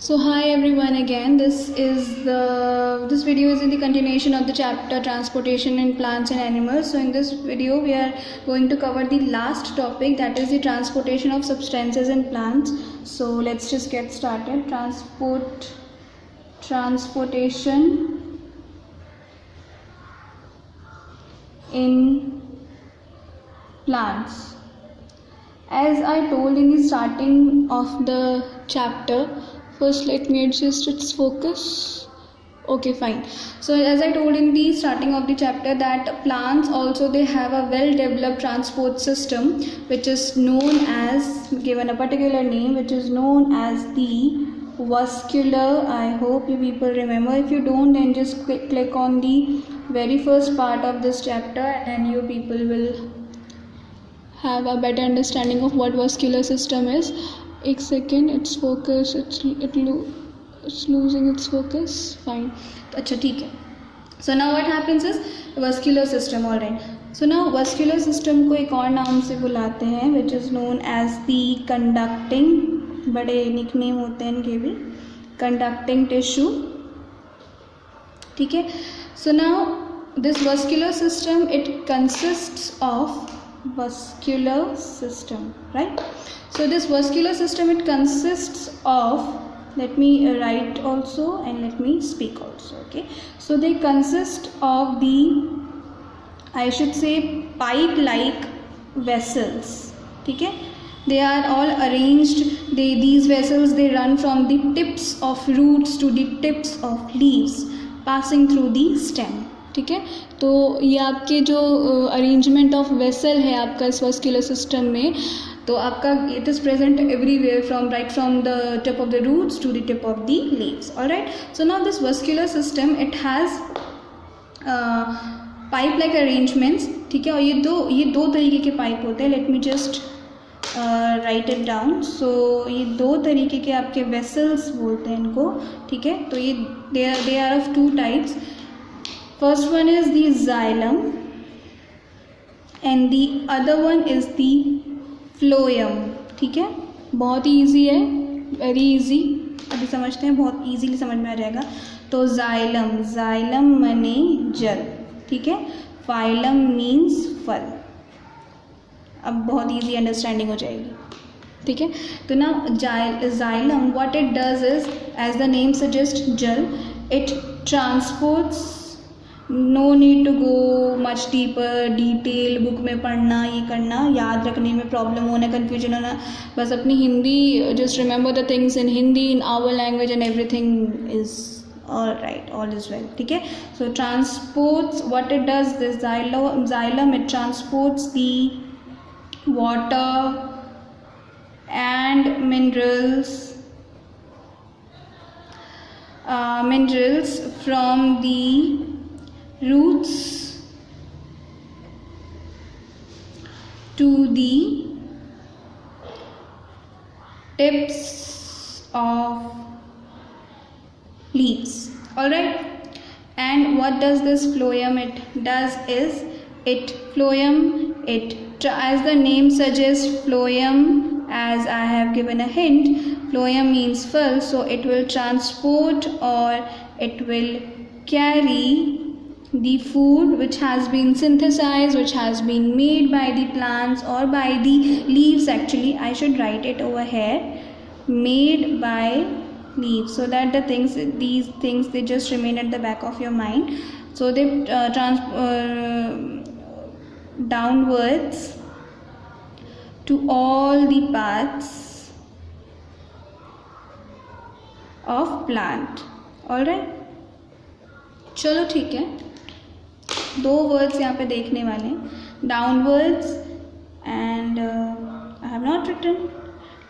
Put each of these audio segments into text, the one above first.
So hi everyone again. This video is in the continuation of the chapter transportation in plants and animals. So in this video we are going to cover the last topic, that is the transportation of substances in plants. So let's just get started. Transportation in plants. As I told in the starting of the chapter, first let me adjust its focus. Okay, fine. So as I told in the starting of the chapter that plants also they have a well developed transport system which is known as, given a particular name, which is known as the vascular. I hope you people remember. If you don't, then just click on the very first part of this chapter and you people will have a better understanding of what vascular system is. एक second, its focus, it's losing its focus. Fine. अच्छा ठीक है. So now what happens is vascular system. Alright. So now vascular system को एक और नाम से बुलाते हैं which is known as the conducting, बड़े nickname होते हैं इनके भी, conducting tissue. ठीक है. So now this vascular system, it consists of vascular system, right? So this vascular system, it consists of, let me write also and let me speak also. Okay, so they consist of the, I should say, pipe like vessels. Okay, they are all arranged, these vessels they run from the tips of roots to the tips of leaves, passing through the stem. ठीक है, तो ये आपके जो arrangement of vessel है आपका इस vascular system में, तो आपका it is present everywhere from right from the tip of the roots to the tip of the leaves. Alright, so now this vascular system it has pipe like arrangements. ठीक है, और ये दो तरीके के पाइप होते हैं. Let me just write it down. So ये दो तरीके के आपके वेसल्स बोलते हैं इनको. ठीक है, तो ये they are of two types. First one is the xylem and the other one is the phloem. ठीक है, बहुत ही ईजी है, वेरी इजी. अभी समझते हैं, बहुत इजीली समझ में आ जाएगा. तो जाइलम मने जल. ठीक है, फाइलम मीन्स फल. अब बहुत इजी अंडरस्टैंडिंग हो जाएगी. ठीक है, तो ना xylem what it does is, as the name suggest जल, it transports. No need to go much deeper detail, book में पढ़ना, ये करना, याद रखने में प्रॉब्लम होना, कन्फ्यूजन होना. बस अपनी Hindi, just remember the things in Hindi, in our language and everything is all right, all is well. ठीक है, so transports, what it does this xylem, it transports the water and minerals from the roots to the tips of leaves. Alright, and what does this phloem it does is, as the name suggests, phloem, as I have given a hint, phloem means full, so it will transport or it will carry the food which has been synthesized, which has been made by the plants or by the leaves. Actually I should write it over here, made by leaves, so that these things they just remain at the back of your mind. So they downwards to all the parts of plant. Alright, चलो ठीक है, दो words यहाँ पे देखने वाले हैं, downwards and I have not written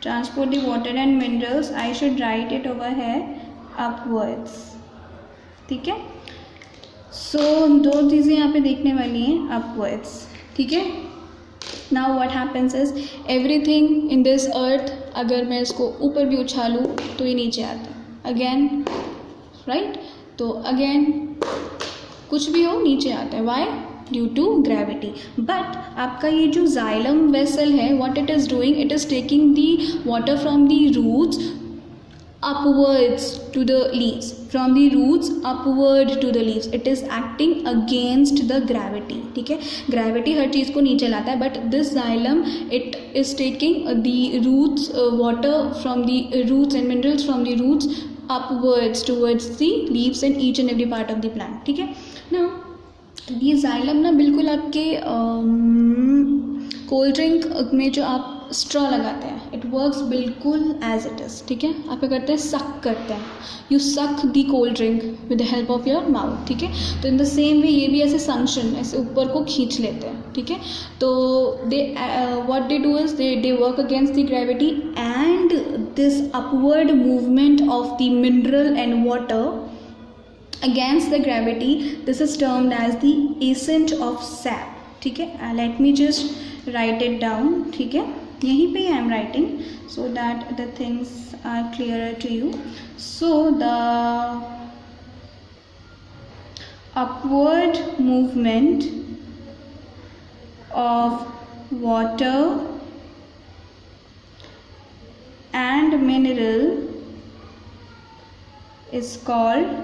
transport the water and minerals. I should write it over है अपवर्ड्स. ठीक है, सो दो चीज़ें यहाँ पे देखने वाली हैं, अपवर्ड्स. ठीक है, now what happens is, everything in this earth, अगर मैं इसको ऊपर भी उछालूँ तो ये नीचे आता है अगेन, राइट. तो अगेन कुछ भी हो नीचे आता है. Why? Due to gravity. But आपका ये जो जाइलम वेसल है, what it is doing, it is taking the water from the roots upwards to the leaves, from the roots upward to the leaves. It is acting against the gravity. ठीक है, gravity हर चीज़ को नीचे लाता है, but this xylem it is taking the roots water from the roots and minerals from the roots upwards towards the leaves and each and every part of the plant. ठीक है, now ये xylem ना बिल्कुल आपके cold drink में जो आप straw लगाते हैं, इट वर्क्स बिल्कुल एज इट इज़. ठीक है, आप क्या करते हैं, सक करते हैं. यू सक दी cold drink with the help of your mouth. ठीक है, तो इन द सेम वे ये भी ऐसे संक्शन, ऐसे ऊपर को खींच लेते हैं. ठीक है, तो they what they do is they work against the gravity and this upward movement of the mineral and water against the gravity, this is termed as the ascent of sap. ठीक है, let me just write it down. ठीक है, यहीं पे I am writing so that the things are clearer to you. So the upward movement of water and mineral is called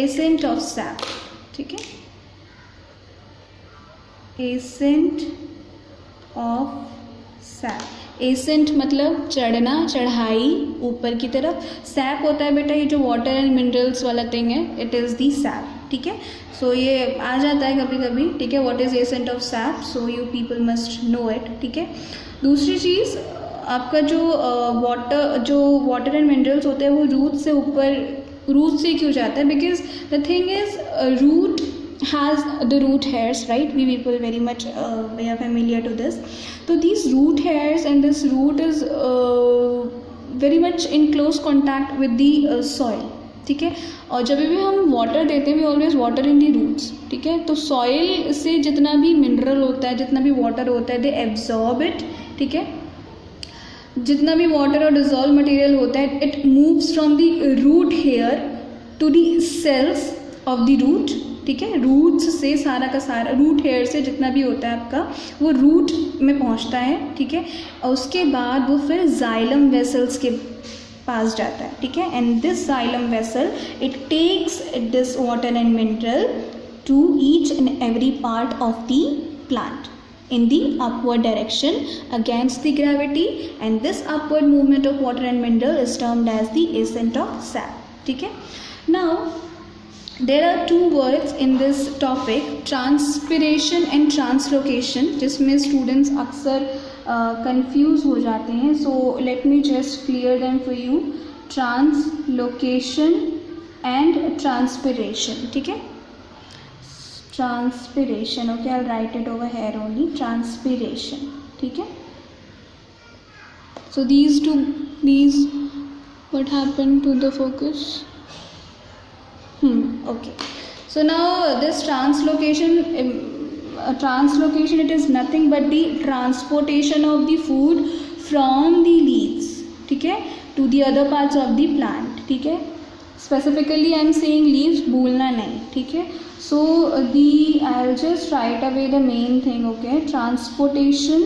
ascent of sap. ठीक है, ascent of sap. ascent मतलब चढ़ना, चढ़ाई ऊपर की तरफ. सैप होता है बेटा ये जो वाटर एंड मिनरल्स वाला थिंग है, इट इज़ दी सैप. ठीक है, सो ये आ जाता है कभी कभी. ठीक है, what is ascent of SAP, so you people must know it. ठीक है, दूसरी चीज़ आपका जो वाटर एंड मिनरल्स होते हैं वो रूट से ऊपर, रूट से क्यों जाता है, because the thing is root has the root hairs, right? We people very much we are familiar to this. So these root hairs and this root is very much in close contact with the soil. ठीक है, और जब भी हम water देते हैं we always water in the roots. ठीक है, तो सॉइल से जितना भी मिनरल होता है, जितना भी वाटर होता है, दे एब्जॉर्ब इट. ठीक है, जितना भी वाटर और डिजॉल्व मटेरियल होता है, it moves from the root hair to the cells of the root. ठीक है, रूट्स से सारा का सारा, रूट हेयर से जितना भी होता है आपका वो रूट में पहुंचता है. ठीक है, और उसके बाद वो फिर जाइलम वेसल्स के पास जाता है. ठीक है, and this xylem vessel it takes this water and mineral to each and every part of the plant in the upward direction against the gravity, and this upward movement of water and mineral is termed as the ascent of sap. ठीक है, now there are two words in this topic, transpiration and translocation, जिसमें students अक्सर confuse हो जाते हैं. so let me just clear them for you. translocation and transpiration. ठीक है, transpiration, okay, I'll write it over here only, transpiration. ठीक है, so these what happened to the focus? Okay, so now this translocation, it is nothing but the transportation of the food from the leaves. ठीक है, to the other parts of the plant. ठीक है, specifically I am saying leaves, भूलना नहीं. ठीक है, so I'll just write away the main thing. Okay, transportation,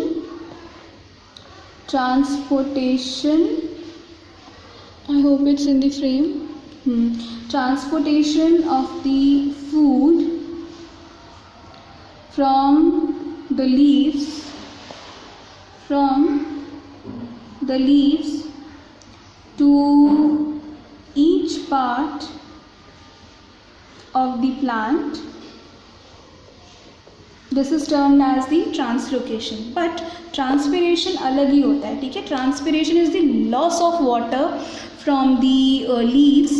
I hope it's in the frame. Transportation of the food from the leaves to each part of the plant, this is termed as the translocation. but transpiration अलग ही होता है. ठीक है, transpiration is the loss of water from the leaves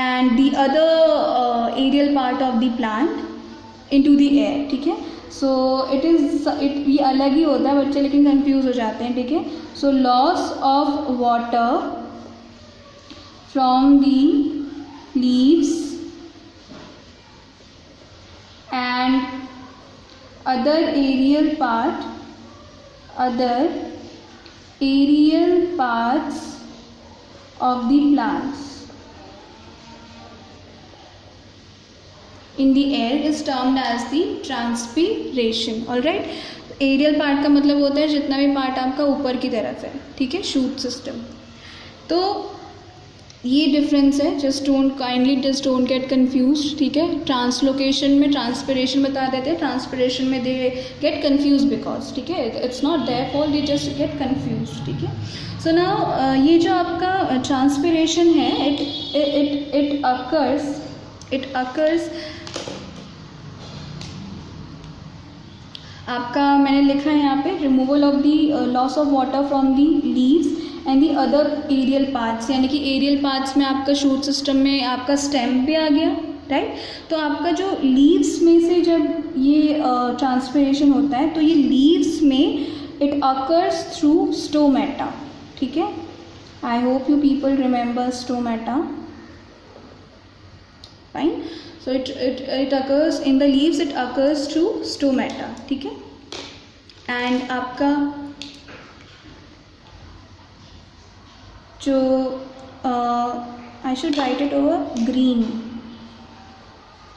and the other aerial part of the plant into the air. ठीक है, so ये अलग ही होता है, बच्चे लेकिन कंफ्यूज हो जाते हैं. ठीक है, so loss of water from the leaves and other aerial parts of the plants in the air is termed as the transpiration. alright, aerial part का मतलब होता है जितना भी पार्ट आपका ऊपर की तरफ है. ठीक है, शूट सिस्टम. तो ये डिफरेंस है, जस्ट डोंट गेट कन्फ्यूज, ठीक है। ट्रांसलोकेशन में ट्रांसपिरेशन बता देते हैं, ट्रांसपिरेशन में दे गेट कन्फ्यूज बिकॉज, ठीक है, it's not their fault, they just get confuse, ठीक है। सो नाउ ये जो आपका ट्रांसपिरेशन है, इट अकर्स आपका, मैंने लिखा है यहाँ पे, removal of the loss of water from the leaves and the other aerial parts, यानी कि एरियल पार्ट्स में आपका शूट सिस्टम में आपका स्टेम पे आ गया, राइट। तो आपका जो लीव्स में से जब ये ट्रांसपिरेशन होता है तो ये लीव्स में इट अकर्स थ्रू स्टोमेटा, ठीक है। I hope you people remember stomata, fine. So it occurs in the leaves, it occurs through stomata, ठीक है। एंड आपका जो आई should write it over green,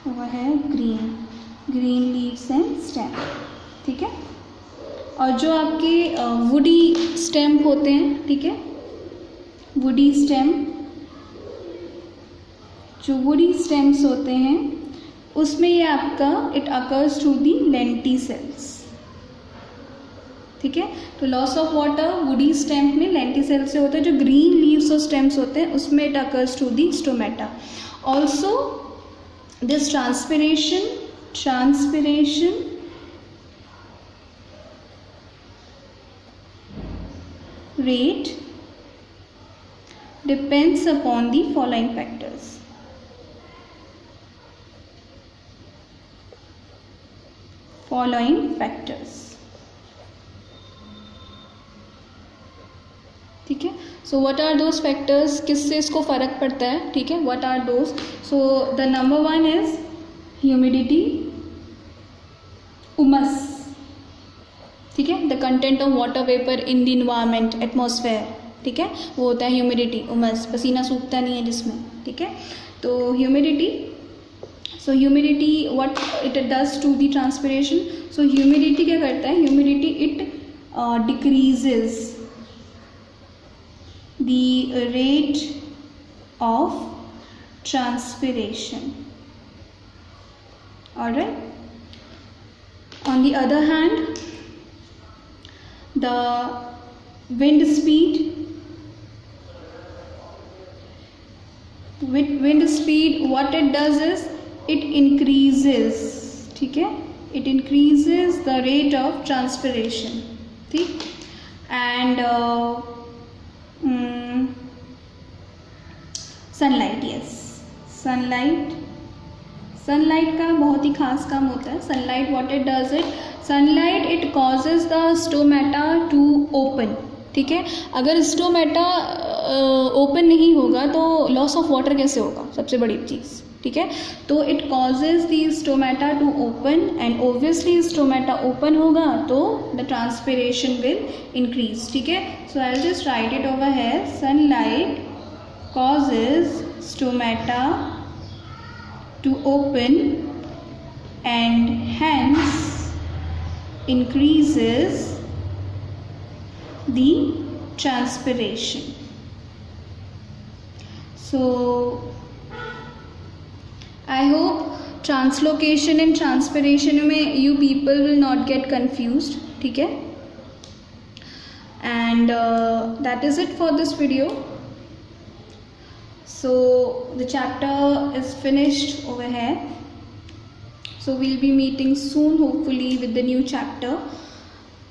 वो है ग्रीन लीव्स एंड स्टेम, ठीक है। और जो आपके वुडी स्टेम होते हैं, ठीक है, वुडी स्टेम, जो वुडी स्टेम्स होते हैं उसमें ये आपका it occurs through the lenticels, ठीक है। तो loss of water woody stem में लेंटिसेल से होता है, जो ग्रीन लीव्स और स्टेम्स होते हैं उसमें it occurs through the stomata. Also this transpiration rate depends upon the following factors. ठीक है। So what are those factors, किससे इसको फ़र्क पड़ता है, ठीक है, what are those. So the number 1 is humidity, उमस, ठीक है, the content of water vapour in the environment, atmosphere, ठीक है, वो होता है ह्यूमिडिटी, उमस, पसीना सूखता नहीं है जिसमें, ठीक है। तो humidity, so humidity what it does to the transpiration, so humidity क्या करता है, humidity it decreases the rate of transpiration, alright. On the other hand, the wind speed, with wind speed what it does is it increases, ठीक है, it increases the rate of transpiration, ठीक। and sunlight, yes, sunlight का बहुत ही खास काम होता है। Sunlight what it does it, sunlight it causes the stomata to open, ठीक है। अगर स्टोमेटा ओपन नहीं होगा तो लॉस ऑफ वाटर कैसे होगा, सबसे बड़ी चीज़, ठीक है। तो it causes the stomata to open and obviously stomata open होगा तो द ट्रांसपिरेशन विल इंक्रीज, ठीक है। So I will just write it over here, sunlight causes stomata to open and hence increases the transpiration. So I hope translocation and transpiration में you people will not get confused, ठीक है। And that is it for this video. So the chapter is finished over here. So we'll be meeting soon, hopefully, with the new chapter.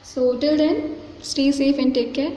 So till then, stay safe and take care.